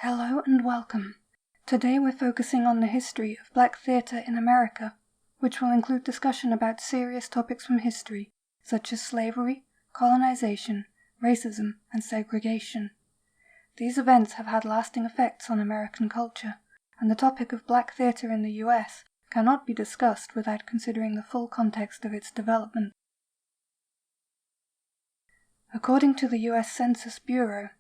Hello and welcome. Today we're focusing on the history of black theatre in America, which will include discussion about serious topics from history, such as slavery, colonization, racism, and segregation. These events have had lasting effects on American culture, and the topic of black theatre in the US cannot be discussed without considering the full context of its development. According to the US Census Bureau,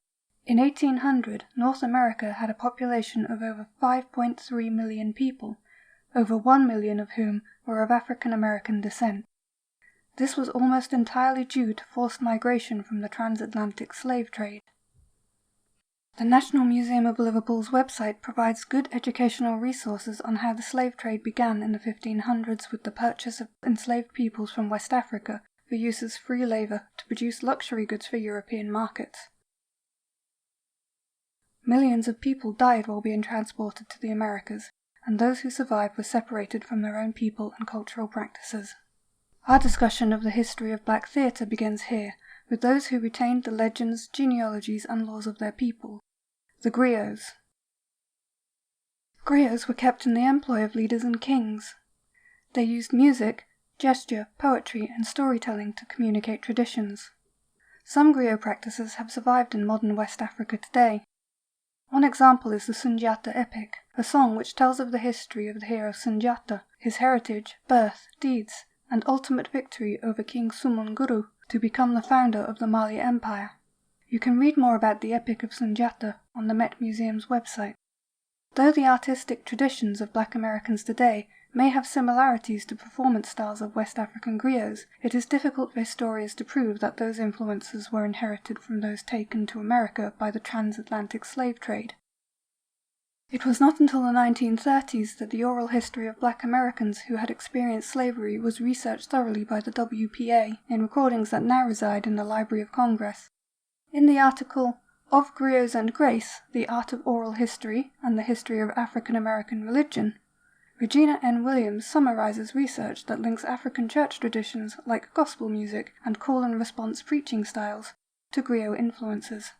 in 1800, North America had a population of over 5.3 million people, over 1 million of whom were of African American descent. This was almost entirely due to forced migration from the transatlantic slave trade. The National Museum of Liverpool's website provides good educational resources on how the slave trade began in the 1500s with the purchase of enslaved peoples from West Africa for use as free labor to produce luxury goods for European markets. Millions of people died while being transported to the Americas, and those who survived were separated from their own people and cultural practices. Our discussion of the history of black theatre begins here, with those who retained the legends, genealogies, and laws of their people, the Griots. Griots were kept in the employ of leaders and kings. They used music, gesture, poetry, and storytelling to communicate traditions. Some griot practices have survived in modern West Africa today. One example is the Sunjata epic, a song which tells of the history of the hero Sunjata, his heritage, birth, deeds, and ultimate victory over King Sumunguru to become the founder of the Mali Empire. You can read more about the epic of Sunjata on the Met Museum's website. Though the artistic traditions of black Americans today may have similarities to performance styles of West African griots, it is difficult for historians to prove that those influences were inherited from those taken to America by the transatlantic slave trade. It was not until the 1930s that the oral history of black Americans who had experienced slavery was researched thoroughly by the WPA in recordings that now reside in the Library of Congress. In the article, Of Griots and Grace, The Art of Oral History and the History of African American Religion, Regina N. Williams summarizes research that links African church traditions like gospel music and call-and-response preaching styles to griot influences.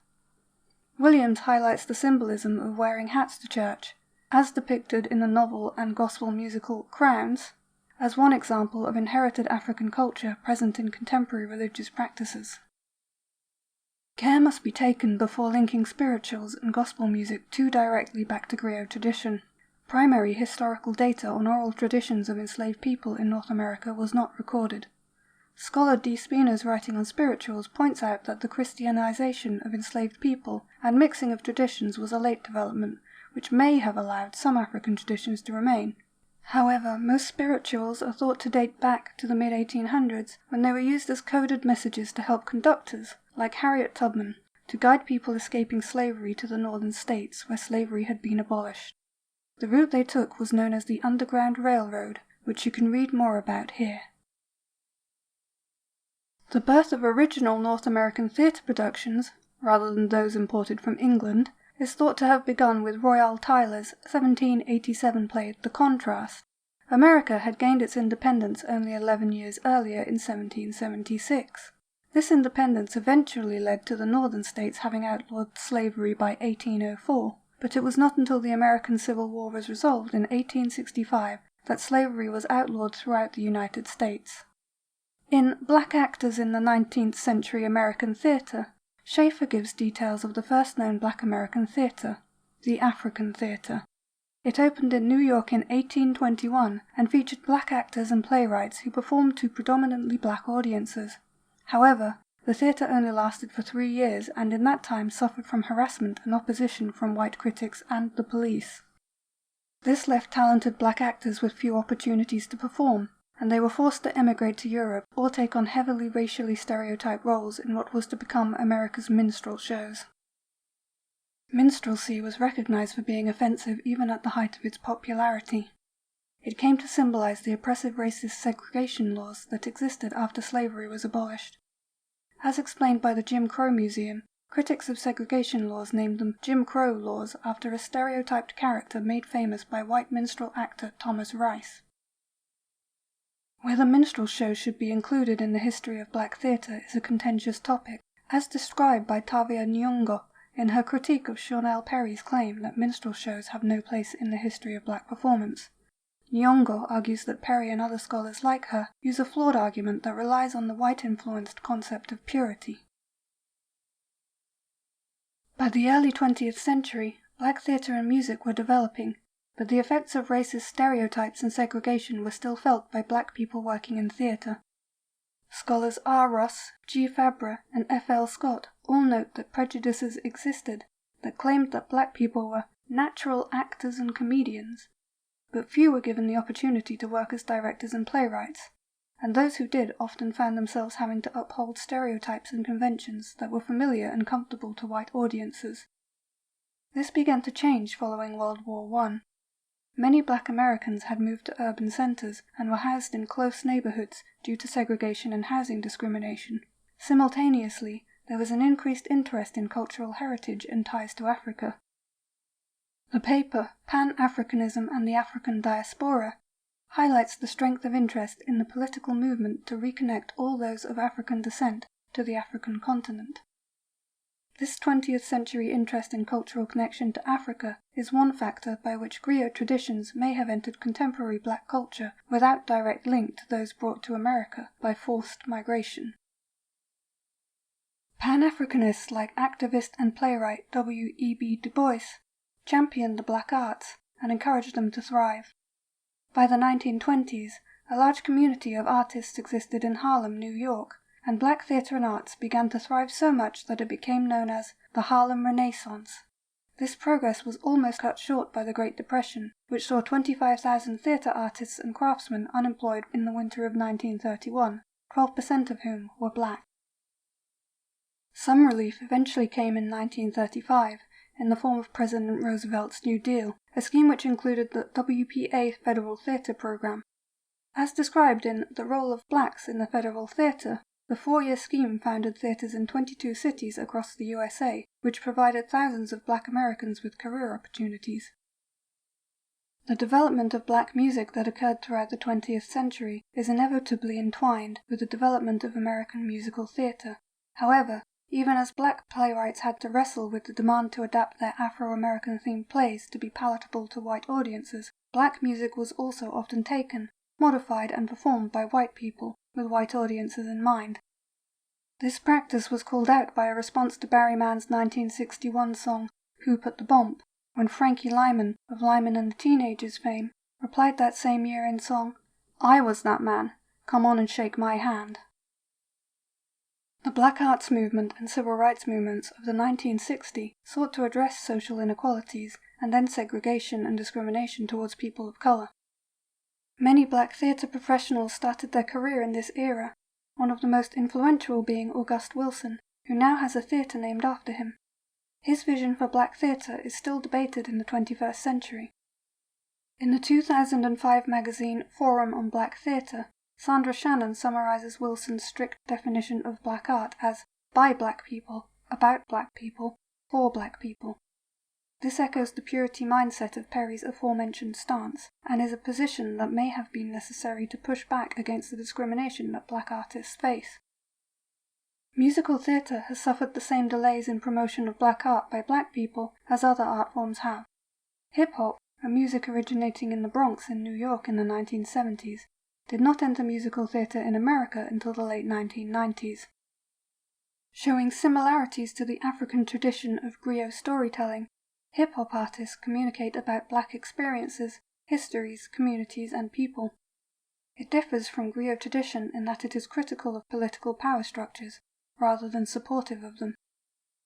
Williams highlights the symbolism of wearing hats to church, as depicted in the novel and gospel musical Crowns, as one example of inherited African culture present in contemporary religious practices. Care must be taken before linking spirituals and gospel music too directly back to griot tradition. Primary historical data on oral traditions of enslaved people in North America was not recorded. Scholar D. Spina's writing on spirituals points out that the Christianization of enslaved people and mixing of traditions was a late development, which may have allowed some African traditions to remain. However, most spirituals are thought to date back to the mid-1800s when they were used as coded messages to help conductors, like Harriet-Tubman, to guide people escaping slavery to the northern states where slavery had been abolished. The route they took was known as the Underground Railroad, which you can read more about here. The birth of original North American theatre productions, rather than those imported from England, is thought to have begun with Royal Tyler's 1787 play The Contrast. America had gained its independence only 11 years earlier in 1776. This independence eventually led to the northern states having outlawed slavery by 1804. But it was not until the American Civil War was resolved in 1865 that slavery was outlawed throughout the United States. In Black Actors in the 19th Century American Theatre, Schaeffer gives details of the first known black American theatre, the African Theatre. It opened in New York in 1821 and featured black actors and playwrights who performed to predominantly black audiences. However, the theatre only lasted for 3 years and in that time suffered from harassment and opposition from white critics and the police. This left talented black actors with few opportunities to perform, and they were forced to emigrate to Europe or take on heavily racially stereotyped roles in what was to become America's minstrel shows. Minstrelsy was recognized for being offensive even at the height of its popularity. It came to symbolize the oppressive racist segregation laws that existed after slavery was abolished. As explained by the Jim Crow Museum, critics of segregation laws named them Jim Crow laws after a stereotyped character made famous by white minstrel actor Thomas Rice. Whether minstrel shows should be included in the history of black theatre is a contentious topic. As described by Tavia Nyong'o in her critique of Chanel Perry's claim that minstrel shows have no place in the history of black performance. Nyong'o argues that Perry and other scholars like her use a flawed argument that relies on the white-influenced concept of purity. By the early 20th century, black theatre and music were developing, but the effects of racist stereotypes and segregation were still felt by black people working in theatre. Scholars R. Ross, G. Fabre, and F. L. Scott all note that prejudices existed that claimed that black people were natural actors and comedians, but few were given the opportunity to work as directors and playwrights, and those who did often found themselves having to uphold stereotypes and conventions that were familiar and comfortable to white audiences. This began to change following World War I. Many black Americans had moved to urban centers and were housed in close neighborhoods due to segregation and housing discrimination. Simultaneously, there was an increased interest in cultural heritage and ties to Africa. The paper, Pan-Africanism and the African Diaspora, highlights the strength of interest in the political movement to reconnect all those of African descent to the African continent. This 20th century interest in cultural connection to Africa is one factor by which griot traditions may have entered contemporary black culture without direct link to those brought to America by forced migration. Pan-Africanists like activist and playwright W.E.B. Du Bois championed the black arts and encouraged them to thrive. By the 1920s, a large community of artists existed in Harlem, New York, and black theatre and arts began to thrive so much that it became known as the Harlem Renaissance. This progress was almost cut short by the Great Depression, which saw 25,000 theatre artists and craftsmen unemployed in the winter of 1931, 12% of whom were black. Some relief eventually came in 1935, in the form of President Roosevelt's New Deal, a scheme which included the WPA Federal Theatre Program. As described in The Role of Blacks in the Federal Theatre, the 4-year scheme founded theatres in 22 cities across the USA, which provided thousands of black Americans with career opportunities. The development of black music that occurred throughout the 20th century is inevitably entwined with the development of American musical theatre. However, even as black playwrights had to wrestle with the demand to adapt their Afro-American themed plays to be palatable to white audiences, black music was also often taken, modified and performed by white people, with white audiences in mind. This practice was called out by a response to Barry Mann's 1961 song, Who Put the Bomb, when Frankie Lyman, of Lyman and the Teenagers fame, replied that same year in song, I was that man, come on and shake my hand. The Black Arts Movement and Civil Rights movements of the 1960s sought to address social inequalities and end segregation and discrimination towards people of color. Many black theatre professionals started their career in this era, one of the most influential being August Wilson, who now has a theatre named after him. His vision for black theatre is still debated in the 21st century. In the 2005 magazine Forum on Black Theatre, Sandra Shannon summarizes Wilson's strict definition of black art as by black people, about black people, for black people. This echoes the purity mindset of Perry's aforementioned stance, and is a position that may have been necessary to push back against the discrimination that black artists face. Musical theatre has suffered the same delays in promotion of black art by black people as other art forms have. Hip-hop, a music originating in the Bronx in New York in the 1970s, did not enter musical theatre in America until the late 1990s. Showing similarities to the African tradition of griot storytelling, hip-hop artists communicate about black experiences, histories, communities, and people. It differs from griot tradition in that it is critical of political power structures, rather than supportive of them.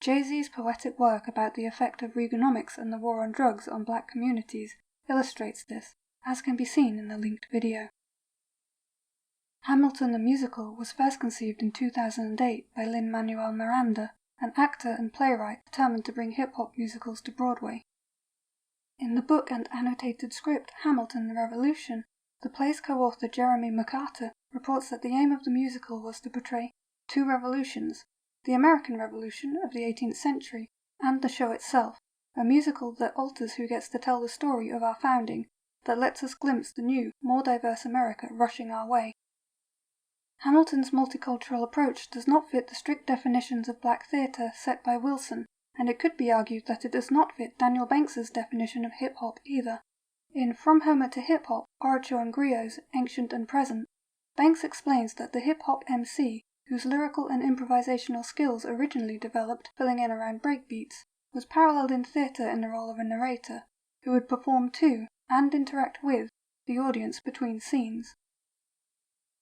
Jay-Z's poetic work about the effect of Reaganomics and the war on drugs on black communities illustrates this, as can be seen in the linked video. Hamilton the Musical was first conceived in 2008 by Lin-Manuel Miranda, an actor and playwright determined to bring hip-hop musicals to Broadway. In the book and annotated script Hamilton the Revolution, the play's co-author Jeremy McCarter reports that the aim of the musical was to portray two revolutions, the American Revolution of the 18th century and the show itself, a musical that alters who gets to tell the story of our founding, that lets us glimpse the new, more diverse America rushing our way. Hamilton's multicultural approach does not fit the strict definitions of black theatre set by Wilson, and it could be argued that it does not fit Daniel Banks's definition of hip-hop either. In From Homer to Hip-Hop, Orature and Griots, Ancient and Present, Banks explains that the hip-hop MC, whose lyrical and improvisational skills originally developed filling in around breakbeats, was paralleled in theatre in the role of a narrator, who would perform to, and interact with, the audience between scenes.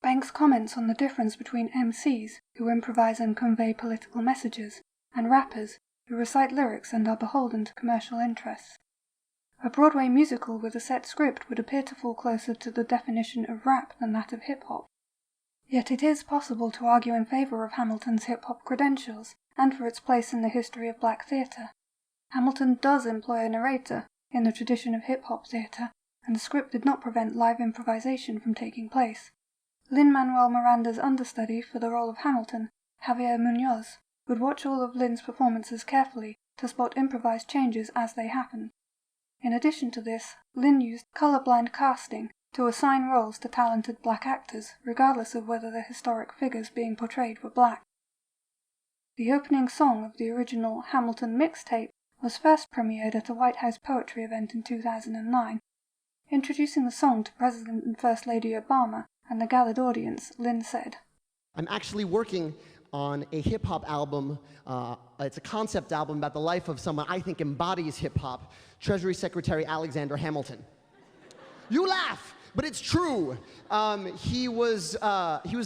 Banks comments on the difference between MCs, who improvise and convey political messages, and rappers, who recite lyrics and are beholden to commercial interests. A Broadway musical with a set script would appear to fall closer to the definition of rap than that of hip-hop. Yet it is possible to argue in favour of Hamilton's hip-hop credentials, and for its place in the history of black theatre. Hamilton does employ a narrator, in the tradition of hip-hop theatre, and the script did not prevent live improvisation from taking place. Lin-Manuel Miranda's understudy for the role of Hamilton, Javier Munoz, would watch all of Lin's performances carefully to spot improvised changes as they happened. In addition to this, Lin used colour-blind casting to assign roles to talented black actors, regardless of whether the historic figures being portrayed were black. The opening song of the original Hamilton mixtape was first premiered at a White House poetry event in 2009. Introducing the song to President and First Lady Obama and the gathered audience, Lin said, "I'm actually working on a hip-hop album. It's a concept album about the life of someone I think embodies hip-hop, Treasury Secretary Alexander Hamilton." You laugh, but it's true. He was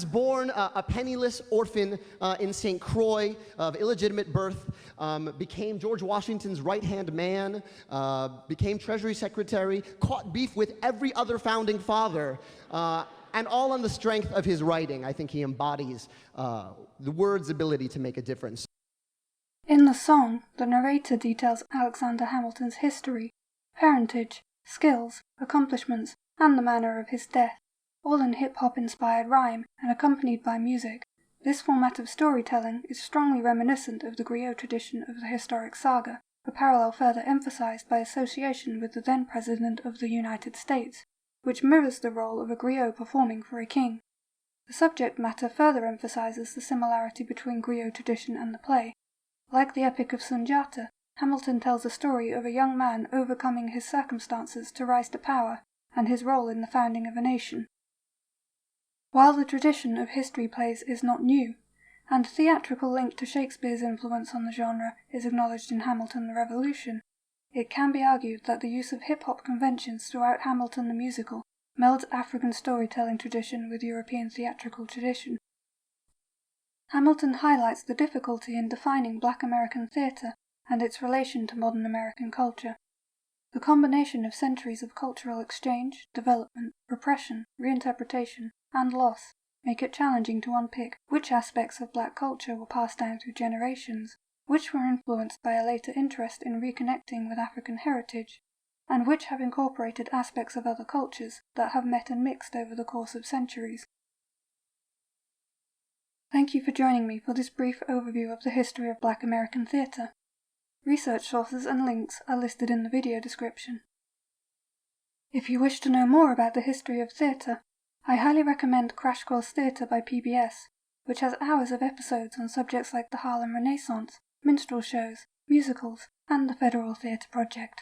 born a penniless orphan in St. Croix of illegitimate birth, became George Washington's right-hand man, became Treasury Secretary, caught beef with every other founding father, and all on the strength of his writing. I think he embodies the word's ability to make a difference. In the song, the narrator details Alexander Hamilton's history, parentage, skills, accomplishments, and the manner of his death, all in hip-hop inspired rhyme and accompanied by music. This format of storytelling is strongly reminiscent of the griot tradition of the historic saga, a parallel further emphasized by association with the then President of the United States, which mirrors the role of a griot performing for a king. The subject matter further emphasizes the similarity between griot tradition and the play. Like the epic of Sunjata, Hamilton tells the story of a young man overcoming his circumstances to rise to power, and his role in the founding of a nation. While the tradition of history plays is not new, and theatrical link to Shakespeare's influence on the genre is acknowledged in Hamilton the Revolution, it can be argued that the use of hip-hop conventions throughout Hamilton the musical melds African storytelling tradition with European theatrical tradition. Hamilton highlights the difficulty in defining Black American theatre and its relation to modern American culture. The combination of centuries of cultural exchange, development, repression, reinterpretation, and loss make it challenging to unpick which aspects of black culture were passed down through generations, which were influenced by a later interest in reconnecting with African heritage, and which have incorporated aspects of other cultures that have met and mixed over the course of centuries. Thank you for joining me for this brief overview of the history of Black American theatre. Research sources and links are listed in the video description. If you wish to know more about the history of theatre, I highly recommend Crash Course Theatre by PBS, which has hours of episodes on subjects like the Harlem Renaissance, minstrel shows, musicals, and the Federal Theatre Project.